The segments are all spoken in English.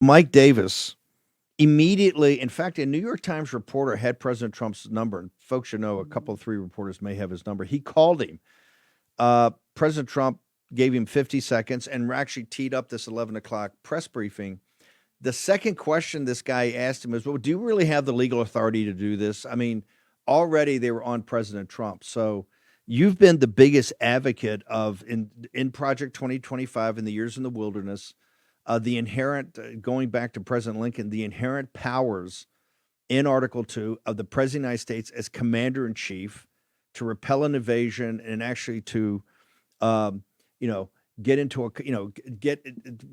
Mike Davis immediately, in fact, a New York Times reporter had President Trump's number, and folks should know a couple of three reporters may have his number. He called him. President Trump gave him 50 seconds and actually teed up this 11 o'clock press briefing. The second question this guy asked him is, well, do you really have the legal authority to do this? I mean, already they were on President Trump. So you've been the biggest advocate of in Project 2025 in the years in the wilderness, the inherent, going back to President Lincoln, the inherent powers in Article 2 of the President of the United States as commander in chief to repel an invasion and actually to, um, you know, get into a, get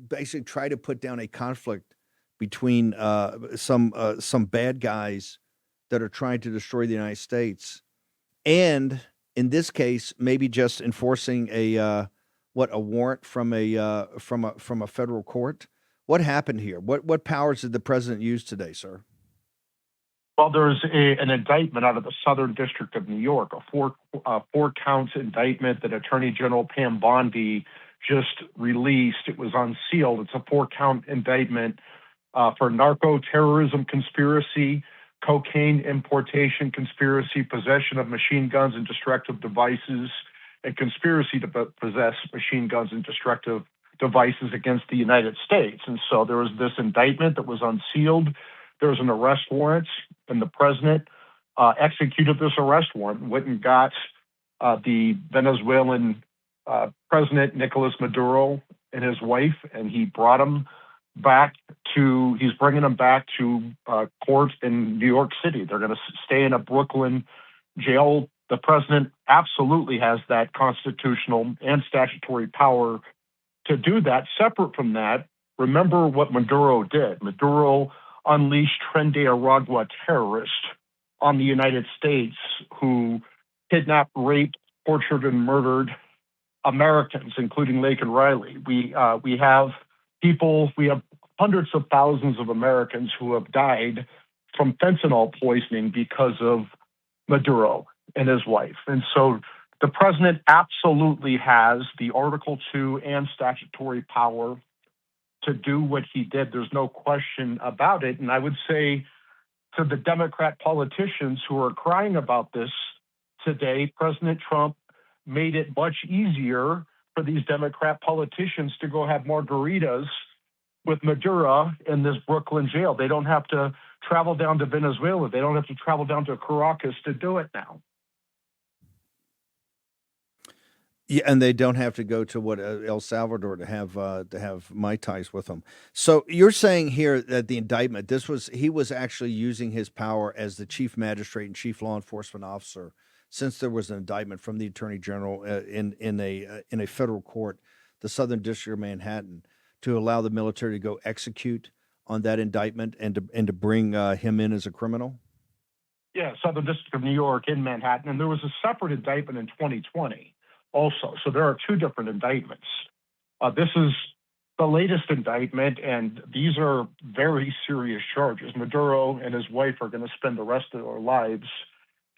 basically try to put down a conflict between some bad guys that are trying to destroy the United States, and in this case, maybe just enforcing a warrant from a federal court. What happened here? What powers did the president use today, sir? Well, there's an indictment out of the Southern District of New York, a four counts indictment that Attorney General Pam Bondi just released. It was unsealed. It's a 4 count indictment for narco terrorism conspiracy, cocaine importation conspiracy, possession of machine guns and destructive devices, and conspiracy to possess machine guns and destructive devices against the United States. And so there was this indictment that was unsealed. There was an arrest warrant, and the president executed this arrest warrant, went and got the Venezuelan president, Nicolas Maduro, and his wife, and he brought them he's bringing them back to court in New York City. They're going to stay in a Brooklyn jail. The president absolutely has that constitutional and statutory power to do that. Separate from that, remember what Maduro did. Maduro unleashed Tren de Aragua terrorists on the United States who kidnapped, raped, tortured, and murdered Americans, including Laken Riley. We have hundreds of thousands of Americans who have died from fentanyl poisoning because of Maduro and his wife. And so the president absolutely has the Article 2 and statutory power to do what he did. There's no question about it. And I would say to the Democrat politicians who are crying about this today, President Trump made it much easier for these Democrat politicians to go have margaritas with Maduro in this Brooklyn jail. They don't have to travel down to Venezuela. They don't have to travel down to Caracas to do it now. Yeah, and they don't have to go to El Salvador to have mai tais with them. So you're saying here that the indictment, he was actually using his power as the chief magistrate and chief law enforcement officer, since there was an indictment from the attorney general in a federal court, the Southern District of Manhattan, to allow the military to go execute on that indictment and to bring him in as a criminal. Yeah, Southern District of New York in Manhattan, and there was a separate indictment in 2020 also. So there are 2 different indictments. This is the latest indictment, and these are very serious charges. Maduro and his wife are going to spend the rest of their lives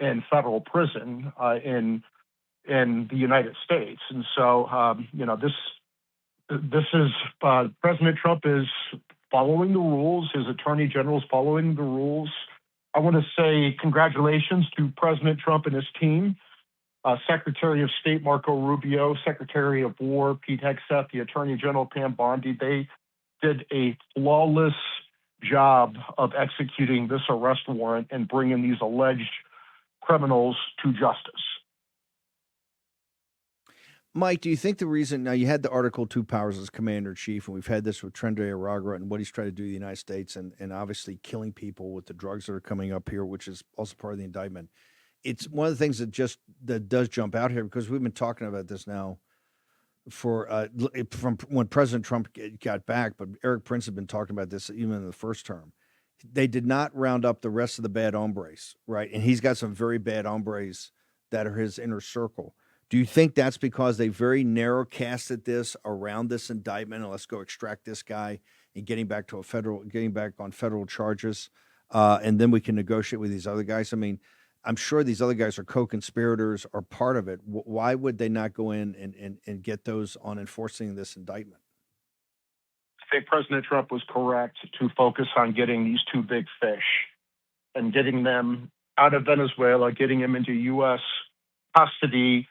in federal prison in the United States. And so, this is President Trump is following the rules. His attorney general is following the rules. I want to say congratulations to President Trump and his team. Secretary of State Marco Rubio, Secretary of War Pete Hegseth, the Attorney General Pam Bondi. They did a flawless job of executing this arrest warrant and bringing these alleged criminals to justice. Mike, do you think the reason now you had the Article 2 powers as commander in chief, and we've had this with Tren de Aragua and what he's trying to do to the United States, and obviously killing people with the drugs that are coming up here, which is also part of the indictment. It's one of the things that does jump out here, because we've been talking about this now from when President Trump got back, but Eric Prince had been talking about this even in the first term. They did not round up the rest of the bad hombres, right? And he's got some very bad hombres that are his inner circle. Do you think that's because they very narrow casted this around this indictment, and let's go extract this guy and getting back on federal charges, and then we can negotiate with these other guys? I mean, I'm sure these other guys are co-conspirators or part of it. Why would they not go in and get those on enforcing this indictment? think President Trump was correct to focus on getting these two big fish and getting them out of Venezuela, getting them into U.S. custody.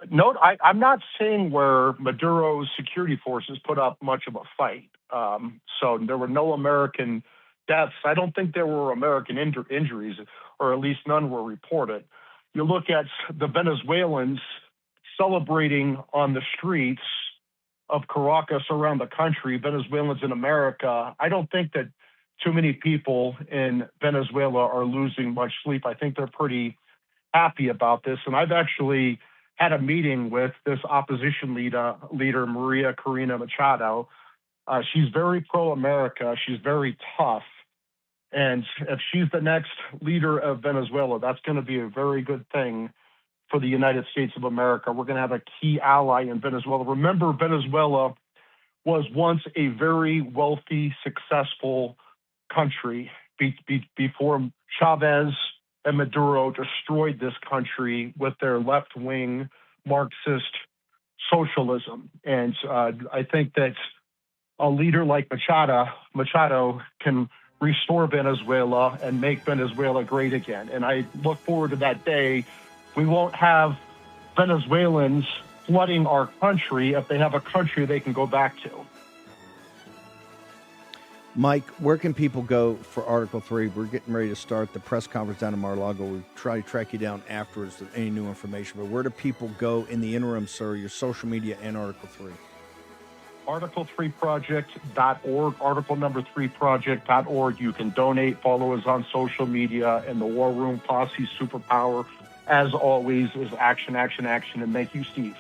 Note, I'm not saying where Maduro's security forces put up much of a fight. So there were no American deaths. I don't think there were American injuries, or at least none were reported. You look at the Venezuelans celebrating on the streets of Caracas around the country, Venezuelans in America. I don't think that too many people in Venezuela are losing much sleep. I think they're pretty happy about this. And I've actually had a meeting with this opposition leader Maria Corina Machado. She's very pro-America. She's very tough. And if she's the next leader of Venezuela, that's going to be a very good thing for the United States of America. We're going to have a key ally in Venezuela. Remember, Venezuela was once a very wealthy, successful country before Chavez and Maduro destroyed this country with their left-wing Marxist socialism. And I think that a leader like Machado can restore Venezuela and make Venezuela great again. And I look forward to that day. We won't have Venezuelans flooding our country if they have a country they can go back to. Mike, where can people go for Article 3? We're getting ready to start the press conference down in Mar-a-Lago. We'll try to track you down afterwards with any new information. But where do people go in the interim, sir, your social media and Article 3? Article3project.org, article number 3project.org. You can donate, follow us on social media, and the War Room Posse superpower, as always, is action, action, action. And thank you, Steve.